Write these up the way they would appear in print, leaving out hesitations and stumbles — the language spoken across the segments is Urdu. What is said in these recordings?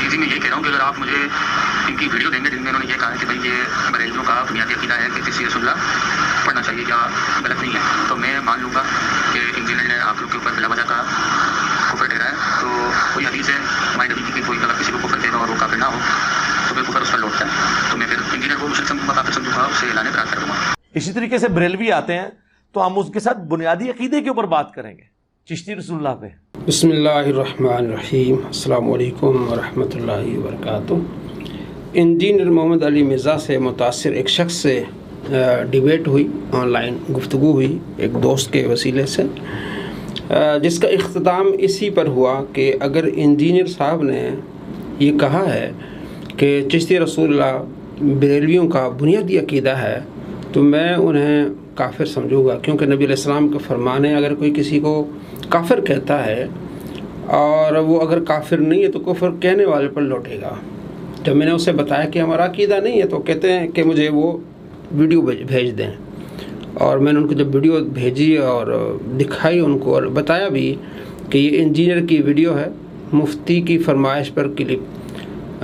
تیزی میں یہی کہہ رہا ہوں کہ اگر آپ مجھے ان کی ویڈیو دیں گے جن میں انہوں نے یہ کہا ہے کہ بھائی یہ بریلویوں کا بنیادی عقیدہ ہے کہ چشتی رسول اللہ پڑھنا چاہیے یا غلط نہیں ہے، تو میں مان لوں گا کہ انجینئر نے آپ لوگ کے اوپر بلا وجہ کا کفر ٹھہرایا ہے۔ تو کوئی حدیث ہے ہمارے نبی کی کہ کوئی اگر کسی کو کفر دے گا اور وہ کافر نہ ہو تو پھر کفر اس پر لوٹتا ہے، تو میں پھر انجینئر کو مشرک سمجھوں گا، کافر سمجھوں گا، اسے اعلان برات کر دوں گا۔ اسی طریقے سے بریلوی آتے ہیں تو ہم اس کے ساتھ بنیادی عقیدے کے اوپر بات کریں گے، چشتی رسول اللہ پہ۔ بسم اللہ الرحمن الرحیم، السلام علیکم ورحمۃ اللہ وبرکاتہ۔ انجینئر محمد علی مرزا سے متاثر ایک شخص سے ڈیبیٹ ہوئی، آن لائن گفتگو ہوئی ایک دوست کے وسیلے سے، جس کا اختتام اسی پر ہوا کہ اگر انجینئر صاحب نے یہ کہا ہے کہ چشتی رسول اللہ بریلویوں کا بنیادی عقیدہ ہے تو میں انہیں کافر سمجھوں گا، کیونکہ نبی علیہ السلام کا فرمان ہے اگر کوئی کسی کو کافر کہتا ہے اور وہ اگر کافر نہیں ہے تو کفر کہنے والے پر لوٹے گا۔ جب میں نے اسے بتایا کہ ہمارا عقیدہ نہیں ہے تو کہتے ہیں کہ مجھے وہ ویڈیو بھیج دیں، اور میں نے ان کو جب ویڈیو بھیجی اور دکھائی ان کو اور بتایا بھی کہ یہ انجینئر کی ویڈیو ہے، مفتی کی فرمائش پر کلپ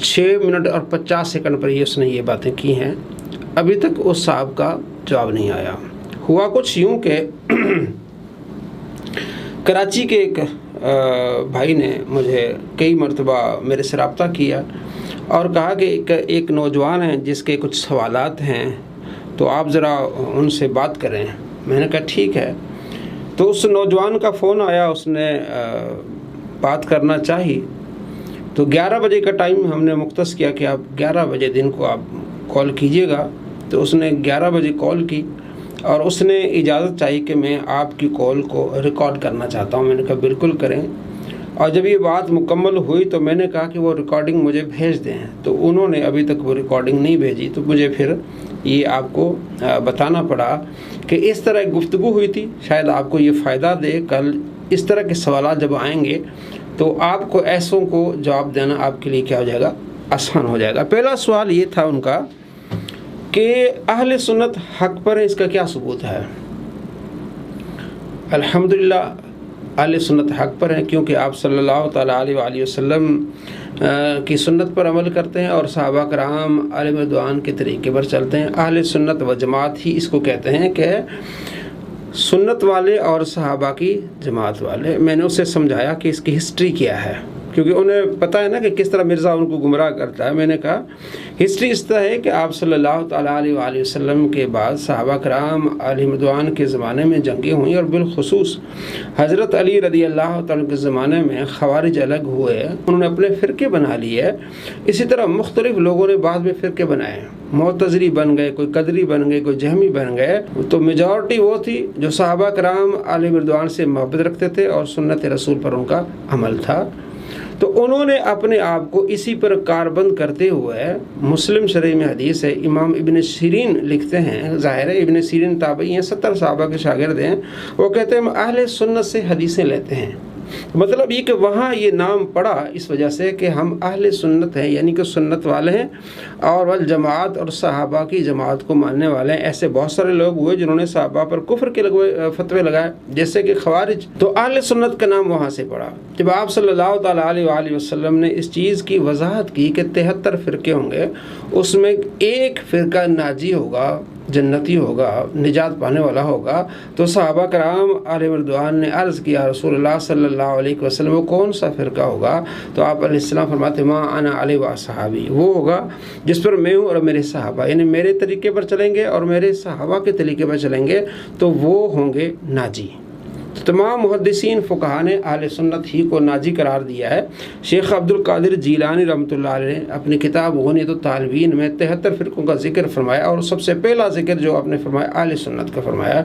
6 منٹ اور 50 سیکنڈ پر یہ اس نے یہ باتیں کی ہیں، ابھی تک اس صاحب کا جواب نہیں آیا۔ ہوا کچھ یوں کہ کراچی کے ایک بھائی نے مجھے کئی مرتبہ میرے سے رابطہ کیا اور کہا کہ ایک نوجوان ہیں جس کے کچھ سوالات ہیں تو آپ ذرا ان سے بات کریں۔ میں نے کہا ٹھیک ہے، تو اس نوجوان کا فون آیا، اس نے بات کرنا چاہی، تو 11 بجے کا ٹائم ہم نے مختص کیا کہ آپ 11 بجے دن کو آپ کال کیجئے گا، تو اس نے 11 بجے کال کی اور اس نے اجازت چاہی کہ میں آپ کی کال کو ریکارڈ کرنا چاہتا ہوں۔ میں نے کہا بالکل کریں، اور جب یہ بات مکمل ہوئی تو میں نے کہا کہ وہ ریکارڈنگ مجھے بھیج دیں، تو انہوں نے ابھی تک وہ ریکارڈنگ نہیں بھیجی، تو مجھے پھر یہ آپ کو بتانا پڑا کہ اس طرح ایک گفتگو ہوئی تھی، شاید آپ کو یہ فائدہ دے، کل اس طرح کے سوالات جب آئیں گے تو آپ کو ایسوں کو جواب دینا آپ کے لیے کیا ہو جائے گا، آسان ہو جائے گا۔ پہلا سوال یہ تھا ان کا کہ اہل سنت حق پر ہے، اس کا کیا ثبوت ہے؟ الحمدللہ اہل سنت حق پر ہیں، کیونکہ آپ صلی اللہ تعالیٰ علیہ وآلہ وسلم کی سنت پر عمل کرتے ہیں اور صحابہ کرام علیہ رضوان کے طریقے پر چلتے ہیں۔ اہل سنت و جماعت ہی اس کو کہتے ہیں کہ سنت والے اور صحابہ کی جماعت والے۔ میں نے اسے سمجھایا کہ اس کی ہسٹری کیا ہے، کیونکہ انہیں پتہ ہے نا کہ کس طرح مرزا ان کو گمراہ کرتا ہے۔ میں نے کہا ہسٹری اس طرح ہے کہ آپ صلی اللہ تعالیٰ علیہ وآلہ وسلم کے بعد صحابہ کرام علیہ رضوان کے زمانے میں جنگیں ہوئیں، اور بالخصوص حضرت علی رضی اللہ تعالیٰ کے زمانے میں خوارج الگ ہوئے، انہوں نے اپنے فرقے بنا لیے۔ اسی طرح مختلف لوگوں نے بعد میں فرقے بنائے، معتزلی بن گئے، کوئی قدری بن گئے، کوئی جہمی بن گئے، تو میجورٹی وہ تھی جو صحابہ کرام علیہ رضوان سے محبت رکھتے تھے اور سنت رسول پر ان کا عمل تھا۔ تو انہوں نے اپنے آپ کو اسی پر کاربند کرتے ہوئے، مسلم شریعہ میں حدیث ہے، امام ابن سیرین لکھتے ہیں، ظاہر ہے ابن سیرین تابعی ہیں، 70 صحابہ کے شاگرد ہیں، وہ کہتے ہیں ہم اہل سنت سے حدیثیں لیتے ہیں۔ مطلب یہ کہ وہاں یہ نام پڑا اس وجہ سے کہ ہم اہل سنت ہیں، یعنی کہ سنت والے ہیں اور والجماعت اور صحابہ کی جماعت کو ماننے والے ہیں۔ ایسے بہت سارے لوگ ہوئے جنہوں نے صحابہ پر کفر کے فتوے لگائے، جیسے کہ خوارج، تو اہل سنت کا نام وہاں سے پڑا۔ جب آپ صلی اللہ تعالیٰ علیہ وآلہ وسلم نے اس چیز کی وضاحت کی کہ 73 فرقے ہوں گے، اس میں ایک فرقہ ناجی ہوگا، جنتی ہوگا، نجات پانے والا ہوگا، تو صحابہ کرام علیہ رضوان نے عرض کیا رسول اللہ صلی اللہ علیہ وسلم وہ کون سا فرقہ ہوگا؟ تو آپ علیہ السلام فرماتے ما انا علیہ وصحابی، وہ ہوگا جس پر میں ہوں اور میرے صحابہ، یعنی میرے طریقے پر چلیں گے اور میرے صحابہ کے طریقے پر چلیں گے تو وہ ہوں گے ناجی۔ تو تمام محدثین فقہاء نے اہل سنت ہی کو ناجی قرار دیا ہے۔ شیخ عبد القادر جیلانی رحمۃ اللہ علیہ نے اپنی کتاب غنیۃ الطالبین میں 73 فرقوں کا ذکر فرمایا، اور سب سے پہلا ذکر جو آپ نے فرمایا اہل سنت کا فرمایا۔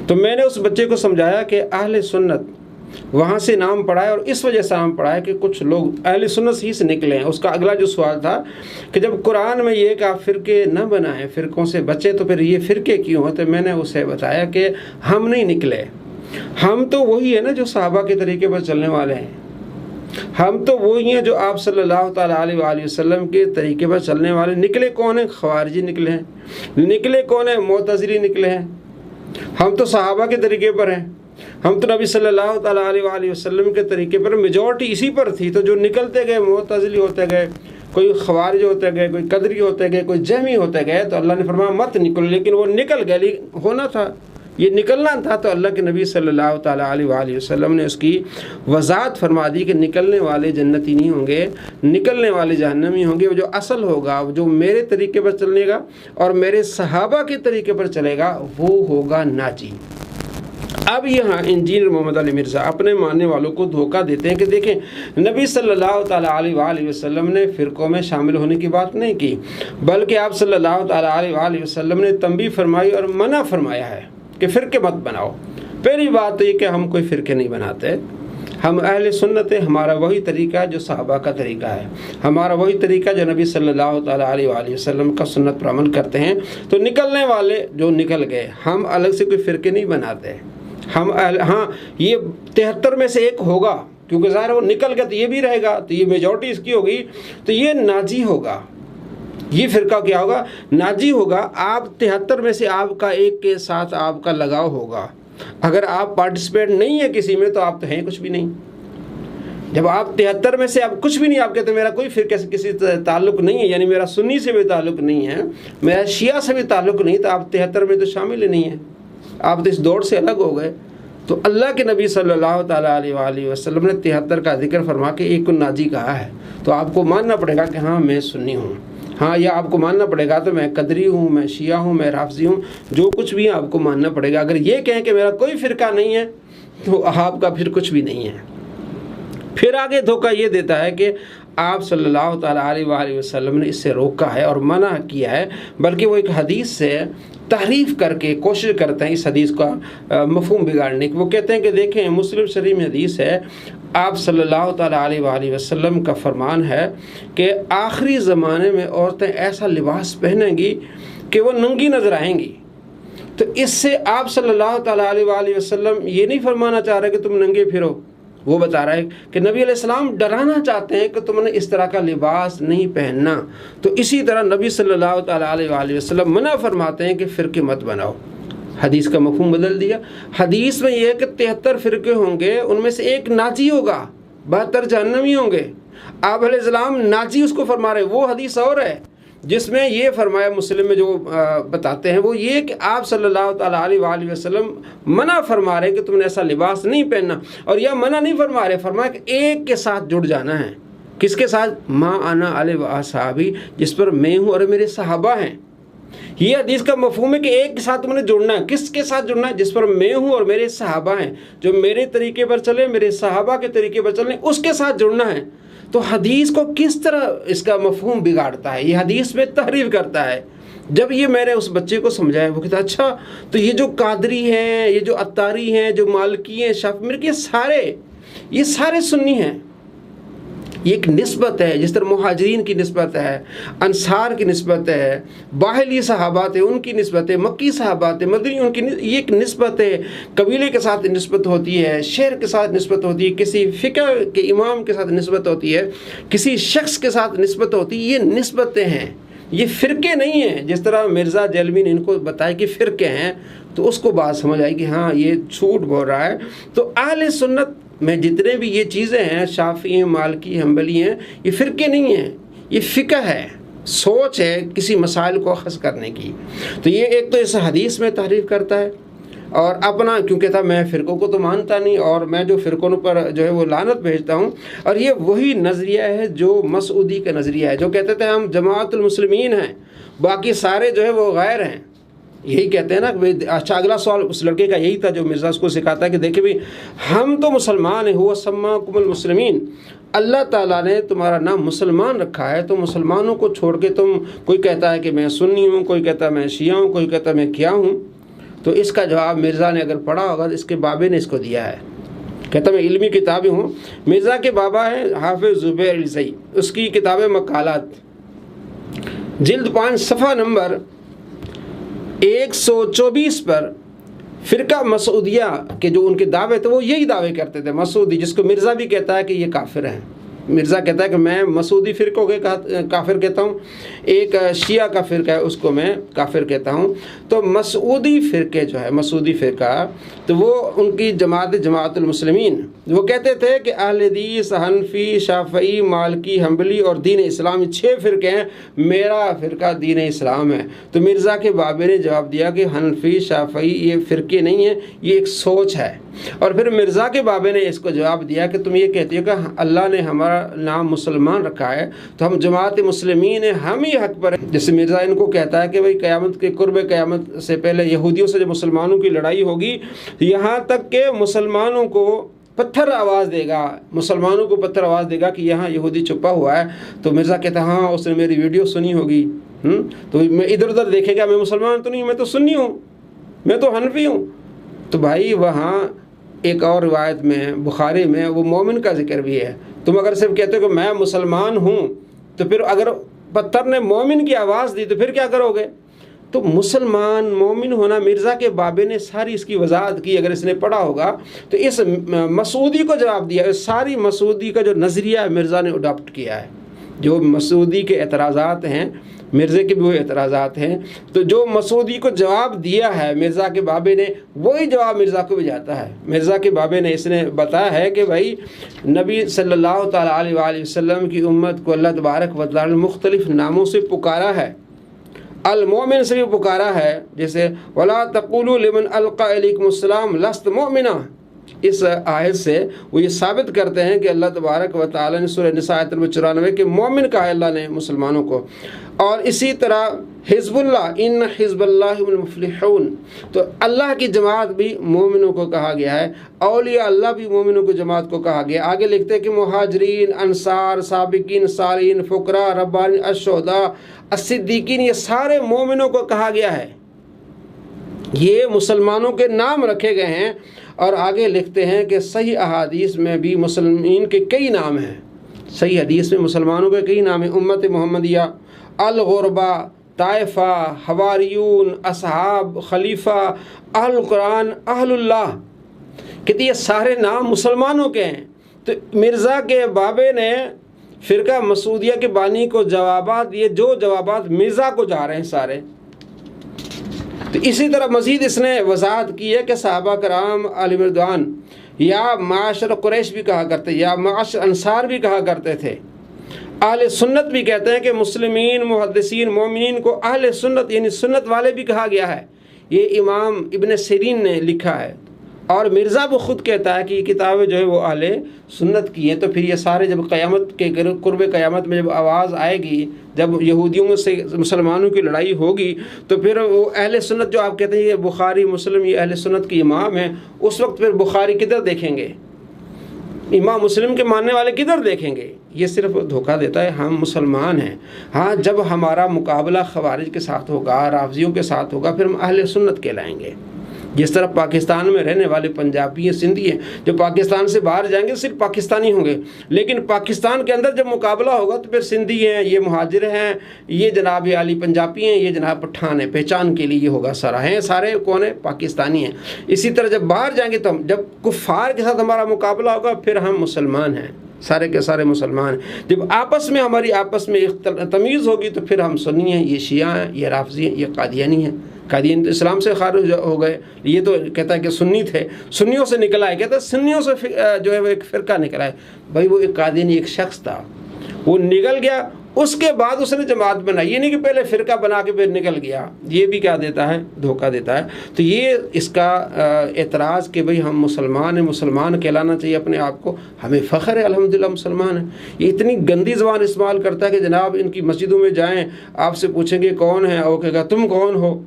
تو میں نے اس بچے کو سمجھایا کہ اہل سنت وہاں سے نام پڑا ہے، اور اس وجہ سے نام پڑا ہے کہ کچھ لوگ اہل سنت ہی سے نکلے ہیں۔ اس کا اگلا جو سوال تھا کہ جب قرآن میں یہ کہ آپ فرقے نہ بنائیں، فرقوں سے بچے، تو پھر یہ فرقے کیوں ہیں؟ تو میں نے اسے بتایا کہ ہم نہیں نکلے، ہم تو وہی ہے نا جو صحابہ کے طریقے پر چلنے والے ہیں، ہم تو وہی ہیں جو آپ صلی اللہ تعالیٰ علیہ وآلہ وسلم کے طریقے پر چلنے والے۔ نکلے کون ہیں؟ خوارجی نکلے ہیں۔ نکلے کون ہیں؟ معتزلی نکلے ہیں۔ ہم تو صحابہ کے طریقے پر ہیں۔ ہم تو نبی صلی اللہ تعالیٰ علیہ وسلم کے طریقے پر میجورٹی اسی پر تھی، تو جو نکلتے گئے معتزلی ہوتے گئے، کوئی خوارج ہوتے گئے، کوئی قدری ہوتے گئے، کوئی جہمی ہوتے گئے، تو اللہ نے فرمایا مت نکلو، لیکن وہ نکل گئے، لیکن ہونا تھا، یہ نکلنا تھا، تو اللہ کے نبی صلی اللہ تعالیٰ علیہ وسلم نے اس کی وضاحت فرما دی کہ نکلنے والے جنتی نہیں ہوں گے، نکلنے والے جہنمی ہوں گے، وہ جو اصل ہوگا، جو میرے طریقے پر چلے گا اور میرے صحابہ کے طریقے پر چلے گا، وہ ہوگا ناجی۔ اب یہاں انجینئر محمد علی مرزا اپنے ماننے والوں کو دھوکہ دیتے ہیں کہ دیکھیں نبی صلی اللہ تعالیٰ علیہ وسلم نے فرقوں میں شامل ہونے کی بات نہیں کی، بلکہ آپ صلی اللہ تعالیٰ علیہ وسلم نے تنبیہ فرمائی اور منع فرمایا ہے کہ فرقے مت بناؤ۔ پہلی بات تو یہ کہ ہم کوئی فرقے نہیں بناتے، ہم اہل سنت ہیں، ہمارا وہی طریقہ ہے جو صحابہ کا طریقہ ہے، ہمارا وہی طریقہ جو نبی صلی اللہ تعالیٰ علیہ وسلم کا سنت پر عمل کرتے ہیں۔ تو نکلنے والے جو نکل گئے، ہم الگ سے کوئی فرقے نہیں بناتے، ہم ہاں یہ 73 میں سے ایک ہوگا، کیونکہ ظاہر وہ نکل گیا تو یہ بھی رہے گا، تو یہ میجورٹی اس کی ہوگی، تو یہ ناجی ہوگا، یہ فرقہ کیا ہوگا؟ ناجی ہوگا۔ آپ 73 میں سے آپ کا ایک کے ساتھ آپ کا لگاؤ ہوگا، اگر آپ پارٹیسپیٹ نہیں ہے کسی میں تو آپ تو ہیں کچھ بھی نہیں۔ جب آپ 73 میں سے آپ کچھ بھی نہیں، آپ کہتے ہیں میرا کوئی فرقے سے کسی تعلق نہیں ہے، یعنی میرا سنی سے بھی تعلق نہیں ہے، میرا شیعہ سے بھی تعلق نہیں، تو آپ 73 میں تو شامل ہی نہیں ہیں، آپ تو اس دوڑ سے الگ ہو گئے۔ تو اللہ کے نبی صلی اللہ تعالیٰ علیہ وسلم نے 73 کا ذکر فرما کے ایک کو ناجی کہا ہے، تو آپ کو ماننا پڑے گا کہ ہاں میں سنی ہوں، ہاں یا آپ کو ماننا پڑے گا تو میں قدری ہوں، میں شیعہ ہوں، میں رافضی ہوں، جو کچھ بھی آپ کو ماننا پڑے گا۔ اگر یہ کہیں کہ میرا کوئی فرقہ نہیں ہے تو آپ کا پھر کچھ بھی نہیں ہے۔ پھر آگے دھوکہ یہ دیتا ہے کہ آپ صلی اللہ تعالیٰ علیہ وسلم نے اس سے روکا ہے اور منع کیا ہے، بلکہ وہ ایک حدیث سے تحریف کر کے کوشش کرتے ہیں اس حدیث کا مفہوم بگاڑنے کی۔ وہ کہتے ہیں کہ دیکھیں مسلم شریف میں حدیث ہے، آپ صلی اللہ تعالیٰ علیہ وسلم کا فرمان ہے کہ آخری زمانے میں عورتیں ایسا لباس پہنیں گی کہ وہ ننگی نظر آئیں گی۔ تو اس سے آپ صلی اللہ تعالیٰ علیہ وسلم یہ نہیں فرمانا چاہ رہے کہ تم ننگے پھرو، وہ بتا رہا ہے کہ نبی علیہ السلام ڈرانا چاہتے ہیں کہ تم نے اس طرح کا لباس نہیں پہننا۔ تو اسی طرح نبی صلی اللہ تعالیٰ علیہ وسلم منع فرماتے ہیں کہ فرقے مت بناؤ۔ حدیث کا مفہوم بدل دیا۔ حدیث میں یہ ہے کہ 73 فرقے ہوں گے، ان میں سے ایک ناجی ہوگا، 72 جہنمی ہوں گے۔ آپ علیہ السلام ناجی اس کو فرما رہے، وہ حدیث اور ہے جس میں یہ فرمایا، مسلم میں جو بتاتے ہیں وہ یہ کہ آپ صلی اللہ تعالیٰ علیہ وسلم منع فرما رہے کہ تم نے ایسا لباس نہیں پہننا، اور یہ منع نہیں فرما رہے، فرمایا کہ ایک کے ساتھ جڑ جانا ہے۔ کس کے ساتھ؟ ما انا علیہ واصحابی، جس پر میں ہوں اور میرے صحابہ ہیں۔ یہ حدیث کا مفہوم ہے کہ ایک کے ساتھ تم نے جڑنا ہے۔ کس کے ساتھ جڑنا ہے؟ جس پر میں ہوں اور میرے صحابہ ہیں، جو میرے طریقے پر چلے، میرے صحابہ کے طریقے پر چلیں، اس کے ساتھ جڑنا ہے۔ تو حدیث کو کس طرح اس کا مفہوم بگاڑتا ہے، یہ حدیث میں تحریف کرتا ہے۔ جب یہ میں نے اس بچے کو سمجھایا، وہ کہتا اچھا تو یہ جو قادری ہیں، یہ جو عطاری ہیں، جو مالکی ہیں، شافعی، میرے یہ سارے سنی ہیں۔ یہ ایک نسبت ہے، جس طرح مہاجرین کی نسبت ہے، انصار کی نسبت ہے، باہلی صحابات ان کی نسبت ہے، مکی صحابات مدنی ان کی، یہ ایک نسبت ہے۔ قبیلے کے ساتھ نسبت ہوتی ہے، شہر کے ساتھ نسبت ہوتی ہے، کسی فقہ کے امام کے ساتھ نسبت ہوتی ہے، کسی شخص کے ساتھ نسبت ہوتی ہے۔ یہ نسبتیں ہیں، یہ فرقے نہیں ہیں۔ جس طرح مرزا دہلوی نے ان کو بتایا کہ فرقے ہیں، تو اس کو بات سمجھ آئی کہ ہاں یہ جھوٹ بول رہا ہے۔ تو اہل سنت میں جتنے بھی یہ چیزیں ہیں، شافعی ہیں، مالکی، حنبلی ہیں، یہ فرقے نہیں ہیں، یہ فقہ ہے، سوچ ہے کسی مسائل کو اخذ کرنے کی۔ تو یہ ایک تو اس حدیث میں تحریف کرتا ہے، اور اپنا کیونکہ تھا میں فرقوں کو تو مانتا نہیں، اور میں جو فرقوں پر جو ہے وہ لعنت بھیجتا ہوں، اور یہ وہی نظریہ ہے جو مسعودی کا نظریہ ہے، جو کہتے تھے ہم جماعت المسلمین ہیں، باقی سارے جو ہے وہ غیر ہیں۔ یہی کہتے ہیں نا کہ اچھا اگلا سوال اس لڑکے کا یہی تھا جو مرزا اس کو سکھاتا ہے کہ دیکھیں بھی ہم تو مسلمان ہیں، ہوا سماکم المسلمین، اللہ تعالیٰ نے تمہارا نام مسلمان رکھا ہے، تو مسلمانوں کو چھوڑ کے تم، کوئی کہتا ہے کہ میں سنی ہوں، کوئی کہتا ہے میں شیعہ ہوں، کوئی کہتا ہے میں کیا ہوں۔ تو اس کا جواب مرزا نے اگر پڑھا ہوگا تو اس کے بابے نے اس کو دیا ہے، کہتا میں علمی کتابیں ہوں۔ مرزا کے بابا ہیں حافظ زبیر الزئی، اس کی کتاب مقالات جلد 5 صفحہ نمبر 124 پر فرقہ مسعودیہ کے جو ان کے دعوے تھے وہ یہی دعوے کرتے تھے۔ مسعودی جس کو مرزا بھی کہتا ہے کہ یہ کافر ہیں، مرزا کہتا ہے کہ میں مسعودی فرقوں کے کافر کہتا ہوں، ایک شیعہ کا فرقہ ہے اس کو میں کافر کہتا ہوں۔ تو مسعودی فرقے جو ہے، مسعودی فرقہ، تو وہ ان کی جماعت المسلمین، وہ کہتے تھے کہ اہل حدیث حنفی شافعی مالکی حنبلی اور دین اسلام 6 فرقے ہیں، میرا فرقہ دین اسلام ہے۔ تو مرزا کے بابے نے جواب دیا کہ حنفی شافعی یہ فرقے نہیں ہیں، یہ ایک سوچ ہے۔ اور پھر مرزا کے بابے نے اس کو جواب دیا کہ تم یہ کہتی ہو کہ اللہ نے ہمارا نام مسلمان رکھا ہے، تو ہم جماعت مسلمین ہیں، ہم ہی حق پر ہیں۔ جیسے مرزا ان کو کہتا ہے کہ بھئی قیامت کے قرب قیامت سے پہلے یہودیوں سے جو مسلمانوں کی لڑائی ہوگی، یہاں تک کہ مسلمانوں کو پتھر آواز دے گا، مسلمانوں کو پتھر آواز دے گا کہ یہاں یہودی چھپا ہوا ہے۔ تو مرزا کہتا ہے ہاں اس نے میری ویڈیو سنی ہوگی، تو میں ادھر ادھر دیکھے گا، میں مسلمان تو نہیں، میں تو سنی ہوں، میں تو حنفی ہوں۔ تو بھائی وہاں ایک اور روایت میں بخاری میں وہ مومن کا ذکر بھی ہے۔ تم اگر صرف کہتے ہو کہ میں مسلمان ہوں، تو پھر اگر پتھر نے مومن کی آواز دی تو پھر کیا کرو گے؟ تو مسلمان مومن ہونا، مرزا کے بابے نے ساری اس کی وضاحت کی، اگر اس نے پڑھا ہوگا تو اس مسعودی کو جواب دیا۔ ساری مسعودی کا جو نظریہ ہے مرزا نے اڈاپٹ کیا ہے۔ جو مسعودی کے اعتراضات ہیں، مرزے کے بھی وہ اعتراضات ہیں، تو جو مسعودی کو جواب دیا ہے مرزا کے بابے نے، وہی جواب مرزا کو بھی جاتا ہے۔ مرزا کے بابے نے اس نے بتایا ہے کہ بھائی نبی صلی اللہ تعالیٰ علیہ وآلہ وسلم کی امت کو اللہ تبارک و تعالیٰ نے مختلف ناموں سے پکارا ہے، المومن سے بھی پکارا ہے، جیسے وَلَا تَقُولُوا لِمَنْ أَلْقَى إِلَيْكُمُ السَّلَامَ لَسْتَ مُؤْمِنًا۔ اس آیت سے وہ یہ ثابت کرتے ہیں کہ اللہ تبارک و تعالیٰ نے سورہ نساء آیت نمبر 94 کہ مومن کہا ہے اللہ نے مسلمانوں کو۔ اور اسی طرح حزب اللہ، ان حزب اللہ هم المفلحون، تو اللہ کی جماعت بھی مومنوں کو کہا گیا ہے، اولیاء اللہ بھی مومنوں کو جماعت کو کہا گیا۔ آگے لکھتے ہیں کہ مہاجرین، انصار، سابقین، صالحین، فقراء، ربانین، الشہداء، الصدیقین، یہ سارے مومنوں کو کہا گیا ہے۔ یہ مسلمانوں کے نام رکھے گئے ہیں۔ اور آگے لکھتے ہیں کہ صحیح احادیث میں بھی مسلمین کے کئی نام ہیں، صحیح حدیث میں مسلمانوں کے کئی نام ہیں، امت محمدیہ، الغربا، طائفہ، حواریون، اصحاب، خلیفہ، اہل قرآن، اہل اللہ، کہتے یہ سارے نام مسلمانوں کے ہیں۔ تو مرزا کے بابے نے فرقہ مسعودیہ کے بانی کو جوابات دیے، جو جوابات مرزا کو جا رہے ہیں سارے۔ تو اسی طرح مزید اس نے وضاحت کی ہے کہ صحابہ کرام علیہ رضوان یا معاشر قریش بھی کہا کرتے، یا معاشر انصار بھی کہا کرتے تھے۔ اہل سنت بھی کہتے ہیں کہ مسلمین، محدثین، مومنین کو اہل سنت یعنی سنت والے بھی کہا گیا ہے۔ یہ امام ابن سیرین نے لکھا ہے، اور مرزا وہ خود کہتا ہے کہ یہ کتابیں جو ہے وہ اہل سنت کی ہیں۔ تو پھر یہ سارے جب قیامت کے قرب قیامت میں جب آواز آئے گی، جب یہودیوں سے مسلمانوں کی لڑائی ہوگی، تو پھر وہ اہل سنت جو آپ کہتے ہیں یہ بخاری مسلم یہ اہل سنت کی امام ہیں، اس وقت پھر بخاری کدھر دیکھیں گے؟ امام مسلم کے ماننے والے کدھر دیکھیں گے؟ یہ صرف دھوکہ دیتا ہے ہم مسلمان ہیں۔ ہاں جب ہمارا مقابلہ خوارج کے ساتھ ہوگا، رافضیوں کے ساتھ ہوگا، پھر ہم اہل سنت کہلائیں گے۔ جس طرح پاکستان میں رہنے والے پنجابی ہیں، سندھی ہیں، جو پاکستان سے باہر جائیں گے صرف پاکستانی ہوں گے، لیکن پاکستان کے اندر جب مقابلہ ہوگا تو پھر سندھی ہیں، یہ مہاجر ہیں، یہ جناب علی پنجابی ہیں، یہ جناب پٹھان ہیں، پہچان کے لیے یہ ہوگا سارا، ہیں سارے کون ہیں؟ پاکستانی ہیں۔ اسی طرح جب باہر جائیں گے تو جب کفار کے ساتھ ہمارا مقابلہ ہوگا پھر ہم مسلمان ہیں، سارے کے سارے مسلمان ہیں۔ جب آپس میں ہماری آپس میں تمیز ہوگی تو پھر ہم سنی ہیں، یہ شیعہ ہیں، یہ رافضی ہیں، یہ قادیانی ہیں۔ قادیانی تو اسلام سے خارج ہو گئے، یہ تو کہتا ہے کہ سنی تھے، سنیوں سے نکلا ہے، کہتا ہے سنیوں سے جو ہے وہ ایک فرقہ نکلا ہے۔ بھائی وہ ایک قادیانی ایک شخص تھا، وہ نکل گیا، اس کے بعد اس نے جماعت بنائی، یہ نہیں کہ پہلے فرقہ بنا کے پھر نکل گیا۔ یہ بھی کیا دیتا ہے؟ دھوکہ دیتا ہے۔ تو یہ اس کا اعتراض کہ بھئی ہم مسلمان ہیں، مسلمان کہلانا چاہیے اپنے آپ کو، ہمیں فخر ہے الحمدللہ مسلمان ہیں۔ یہ اتنی گندی زبان استعمال کرتا ہے کہ جناب ان کی مسجدوں میں جائیں، آپ سے پوچھیں گے کون ہے، اور کہے گا تم کون ہو؟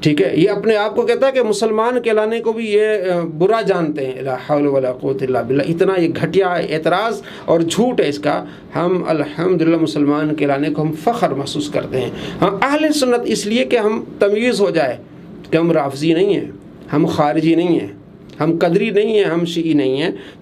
ٹھیک ہے، یہ اپنے آپ کو کہتا ہے کہ مسلمان کہلانے کو بھی یہ برا جانتے ہیں۔ لا حول ولا قوت الا باللہ، اتنا یہ گھٹیا اعتراض اور جھوٹ ہے اس کا۔ ہم الحمدللہ مسلمان کہلانے کو ہم فخر محسوس کرتے ہیں۔ ہم اہل سنت اس لیے کہ ہم تمیز ہو جائے کہ ہم رافضی نہیں ہیں، ہم خارجی نہیں ہیں، ہم قدری نہیں ہیں، ہم شیعی نہیں ہیں۔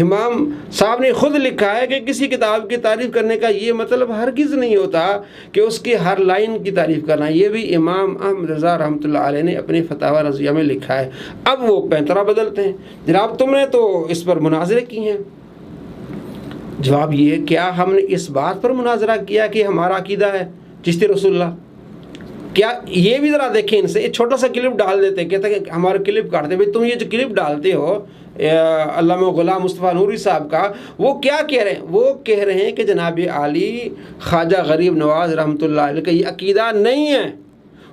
امام صاحب نے خود لکھا ہے کہ کسی کتاب کی تعریف کرنے کا یہ مطلب ہرگز نہیں ہوتا کہ اس کی ہر لائن کی تعریف کرنا. یہ بھی امام احمد رضا رحمۃ اللہ علیہ نے اپنی فتاوی رضیہ میں لکھا ہے. اب وہ پینترا بدلتے ہیں. جناب تم نے تو اس پر مناظرے کی ہیں. جواب یہ, کیا ہم نے اس بات پر مناظرہ کیا کہ ہمارا عقیدہ ہے چشتی رسول اللہ؟ کیا یہ بھی ذرا دیکھیں ان سے, ایک چھوٹا سا کلپ ڈال دیتے, کہتے ہیں کہ ہمارا کلپ کاٹتے. بھائی تم یہ جو کلپ ڈالتے ہو علامہ غلام مصطفیٰ نوری صاحب کا, وہ کیا کہہ رہے ہیں؟ وہ کہہ رہے ہیں کہ جناب عالی خواجہ غریب نواز رحمۃ اللہ علیہ کا یہ عقیدہ نہیں ہے.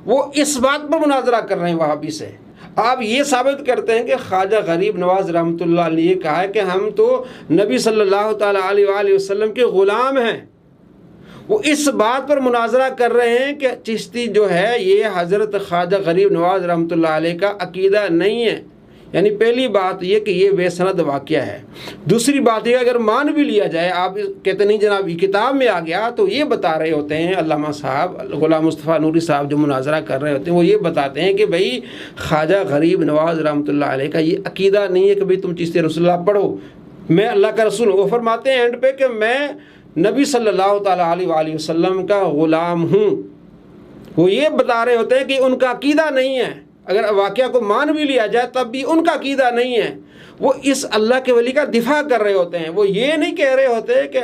وہ اس بات پر مناظرہ کر رہے ہیں وہابی سے. آپ یہ ثابت کرتے ہیں کہ خواجہ غریب نواز رحمۃ اللہ علیہ نے کہا ہے کہ ہم تو نبی صلی اللہ تعالیٰ علیہ وآلہ وسلم کے غلام ہیں. وہ اس بات پر مناظرہ کر رہے ہیں کہ چشتی جو ہے یہ حضرت خواجہ غریب نواز رحمۃ اللہ علیہ کا عقیدہ نہیں ہے. یعنی پہلی بات یہ کہ یہ بے سند واقعہ ہے. دوسری بات یہ اگر مان بھی لیا جائے, آپ کہتے نہیں جناب یہ کتاب میں آ گیا, تو یہ بتا رہے ہوتے ہیں علامہ صاحب غلام مصطفیٰ نوری صاحب جو مناظرہ کر رہے ہوتے ہیں, وہ یہ بتاتے ہیں کہ بھئی خواجہ غریب نواز رحمۃ اللہ علیہ کا یہ عقیدہ نہیں ہے کہ بھئی تم چشتی رسول اللہ پڑھو, میں اللہ کا رسول ہوں. وہ فرماتے ہیں اینڈ پہ کہ میں نبی صلی اللہ تعالیٰ علیہ وآلہ وسلم کا غلام ہوں. وہ یہ بتا رہے ہوتے ہیں کہ ان کا عقیدہ نہیں ہے. اگر واقعہ کو مان بھی لیا جائے تب بھی ان کا عقیدہ نہیں ہے. وہ اس اللہ کے ولی کا دفاع کر رہے ہوتے ہیں. وہ یہ نہیں کہہ رہے ہوتے کہ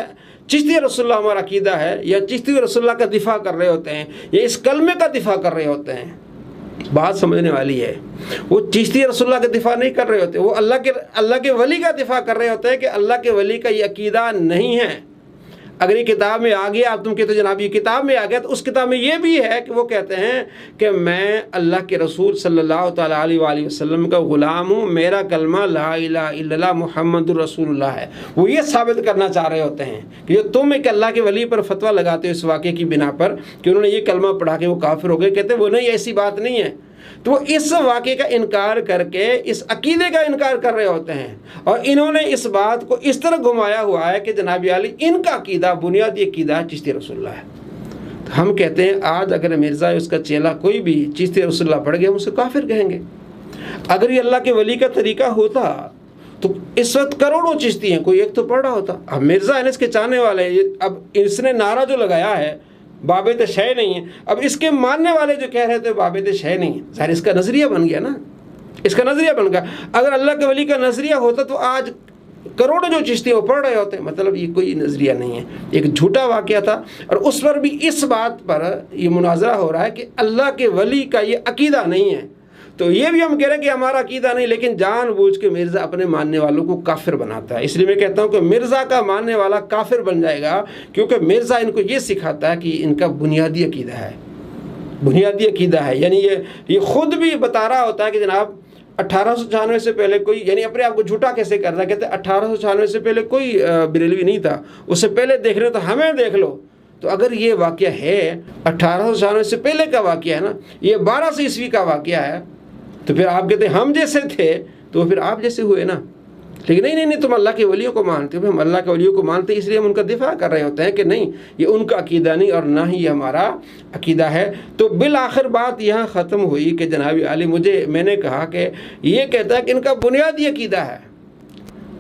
چشتی رسول اللہ ہمارا عقیدہ ہے, یا چشتی رسول اللہ کا دفاع کر رہے ہوتے ہیں, یا اس کلمے کا دفاع کر رہے ہوتے ہیں. بات سمجھنے والی ہے. وہ چشتی رسول اللہ کا دفاع نہیں کر رہے ہوتے, وہ اللہ کے ولی کا دفاع کر رہے ہوتے ہیں کہ اللہ کے ولی کا یہ عقیدہ نہیں ہے. اگر یہ کتاب میں آ گیا, اب تم کہتے جناب یہ کتاب میں آ گیا, تو اس کتاب میں یہ بھی ہے کہ وہ کہتے ہیں کہ میں اللہ کے رسول صلی اللہ تعالیٰ علیہ وآلہ وسلم کا غلام ہوں, میرا کلمہ لا الہ الا اللہ محمد الرسول اللہ ہے. وہ یہ ثابت کرنا چاہ رہے ہوتے ہیں کہ جو تم ایک اللہ کے ولی پر فتویٰ لگاتے ہو اس واقعے کی بنا پر کہ انہوں نے یہ کلمہ پڑھا کے وہ کافر ہو گئے, کہتے ہیں وہ نہیں, ایسی بات نہیں ہے. تو وہ اس واقعے کا انکار کر کے اس عقیدے کا انکار کر رہے ہوتے ہیں, اور انہوں نے اس بات کو اس طرح گھمایا ہوا ہے کہ جناب علی ان کا عقیدہ بنیادی عقیدہ چشتی رسول اللہ ہے. تو ہم کہتے ہیں آج اگر مرزا اس کا چیلا کوئی بھی چشتی رسول اللہ پڑھ گیا, ہم اسے کافر کہیں گے. اگر یہ اللہ کے ولی کا طریقہ ہوتا تو اس وقت کروڑوں چشتی ہیں, کوئی ایک تو پڑھ رہا ہوتا. اب مرزا انس کے چاہنے والے, اب اس نے نعرہ جو لگایا ہے بابت شے نہیں ہے, اب اس کے ماننے والے جو کہہ رہے تھے بابت شے نہیں ہے, ظاہر اس کا نظریہ بن گیا نا, اس کا نظریہ بن گیا. اگر اللہ کے ولی کا نظریہ ہوتا تو آج کروڑوں جو چشتی وہ پڑھ رہے ہوتے. مطلب یہ کوئی نظریہ نہیں ہے, ایک جھوٹا واقعہ تھا, اور اس پر بھی اس بات پر یہ مناظرہ ہو رہا ہے کہ اللہ کے ولی کا یہ عقیدہ نہیں ہے. تو یہ بھی ہم کہہ رہے ہیں کہ ہمارا عقیدہ نہیں, لیکن جان بوجھ کے مرزا اپنے ماننے والوں کو کافر بناتا ہے. اس لیے میں کہتا ہوں کہ مرزا کا ماننے والا کافر بن جائے گا, کیونکہ مرزا ان کو یہ سکھاتا ہے کہ ان کا بنیادی عقیدہ ہے, بنیادی عقیدہ ہے. یعنی یہ خود بھی بتا رہا ہوتا ہے کہ جناب 1896 سے پہلے کوئی, یعنی اپنے آپ کو جھوٹا کیسے کرتا ہے, کہتے ہیں 1896 سے پہلے کوئی بریلوی نہیں تھا, اس سے پہلے دیکھ رہے تو ہمیں دیکھ لو. تو اگر یہ واقعہ ہے 1896 سے پہلے کا واقعہ ہے نا, یہ 1200 عیسوی کا واقعہ ہے, تو پھر آپ کہتے ہیں ہم جیسے تھے تو پھر آپ جیسے ہوئے نا. لیکن نہیں, تم اللہ کے ولیوں کو مانتے ہو. ہم اللہ کے ولیوں کو مانتے ہیں, اس لیے ہم ان کا دفاع کر رہے ہوتے ہیں کہ نہیں یہ ان کا عقیدہ نہیں اور نہ ہی یہ ہمارا عقیدہ ہے. تو بالآخر بات یہاں ختم ہوئی کہ جناب علی میں نے کہا کہ یہ کہتا ہے کہ ان کا بنیادی عقیدہ ہے.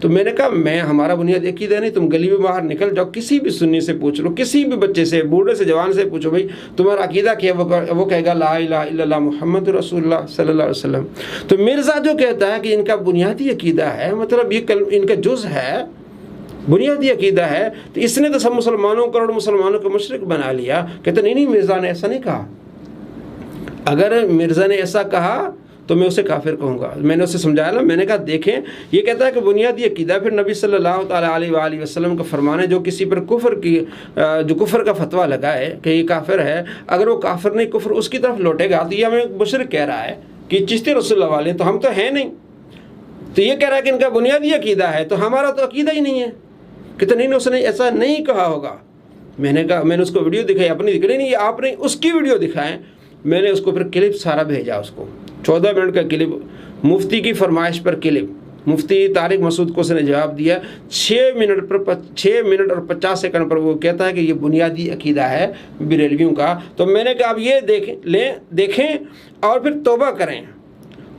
تو میں نے کہا میں ہمارا بنیادی عقیدہ نہیں, تم گلی میں باہر نکل جاؤ, کسی بھی سنی سے پوچھ لو, کسی بھی بچے سے, بوڑھے سے, جوان سے پوچھو بھائی تمہارا عقیدہ کیا, وہ کہے گا لا الہ الا اللہ محمد رسول اللہ صلی اللہ علیہ وسلم. تو مرزا جو کہتا ہے کہ ان کا بنیادی عقیدہ ہے, مطلب یہ ان کا جز ہے, بنیادی عقیدہ ہے, تو اس نے تو سب مسلمانوں, کروڑ مسلمانوں کو مشرک بنا لیا. کہتے نہیں مرزا نے ایسا نہیں کہا. اگر مرزا نے ایسا کہا تو میں اسے کافر کہوں گا. میں نے اسے سمجھایا نا, میں نے کہا دیکھیں یہ کہتا ہے کہ بنیادی عقیدہ, پھر نبی صلی اللہ تعالیٰ علیہ وآلہ وسلم کا فرمان ہے جو کسی پر جو کفر کا فتویٰ لگائے کہ یہ کافر ہے, اگر وہ کافر نہیں کفر اس کی طرف لوٹے گا, تو یہ ہمیں مشرک کہہ رہا ہے کہ چشتی رسول اللہ والے, تو ہم تو ہیں نہیں. تو یہ کہہ رہا ہے کہ ان کا بنیادی عقیدہ ہے, تو ہمارا تو عقیدہ ہی نہیں ہے. کہ نہیں اس نے ایسا نہیں کہا ہوگا. میں نے کہا, میں نے اس کو ویڈیو دکھائی, اپنی دکھائی نہیں, آپ نے اس کی ویڈیو دکھائیں. میں نے اس کو پھر کلپ سارا بھیجا, اس کو 14 منٹ کا کلپ, مفتی کی فرمائش پر کلپ. مفتی طارق مسعود کو اس نے جواب دیا 6 منٹ اور 50 سیکنڈ پر. وہ کہتا ہے کہ یہ بنیادی عقیدہ ہے بریلویوں کا. تو میں نے کہا اب یہ دیکھیں اور پھر توبہ کریں.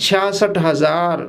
66,000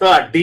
ਤੁਹਾਡੀ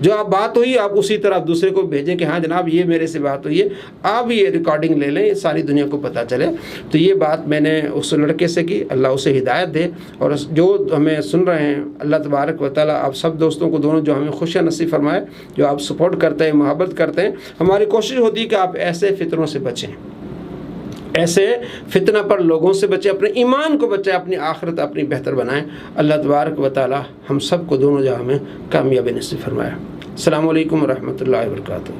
جو آپ بات ہوئی آپ اسی طرح آپ دوسرے کو بھیجیں کہ ہاں جناب یہ میرے سے بات ہوئی ہے، آپ یہ ریکارڈنگ لے لیں، ساری دنیا کو پتہ چلے۔ تو یہ بات میں نے اس لڑکے سے کی، اللہ اسے ہدایت دے، اور جو ہمیں سن رہے ہیں اللہ تبارک و تعالیٰ آپ سب دوستوں کو دونوں جو ہمیں خوشیاں نصیب فرمائے، جو آپ سپورٹ کرتے ہیں، محبت کرتے ہیں۔ ہماری کوشش ہوتی ہے کہ آپ ایسے فتنوں سے بچیں، ایسے فتنہ پر لوگوں سے بچیں، اپنے ایمان کو بچائیں، اپنی آخرت اپنی بہتر بنائیں۔ اللہ تبارک و تعالی ہم سب کو دونوں جہاں میں کامیابی نصیب فرمائے۔ السلام علیکم ورحمۃ اللہ وبرکاتہ۔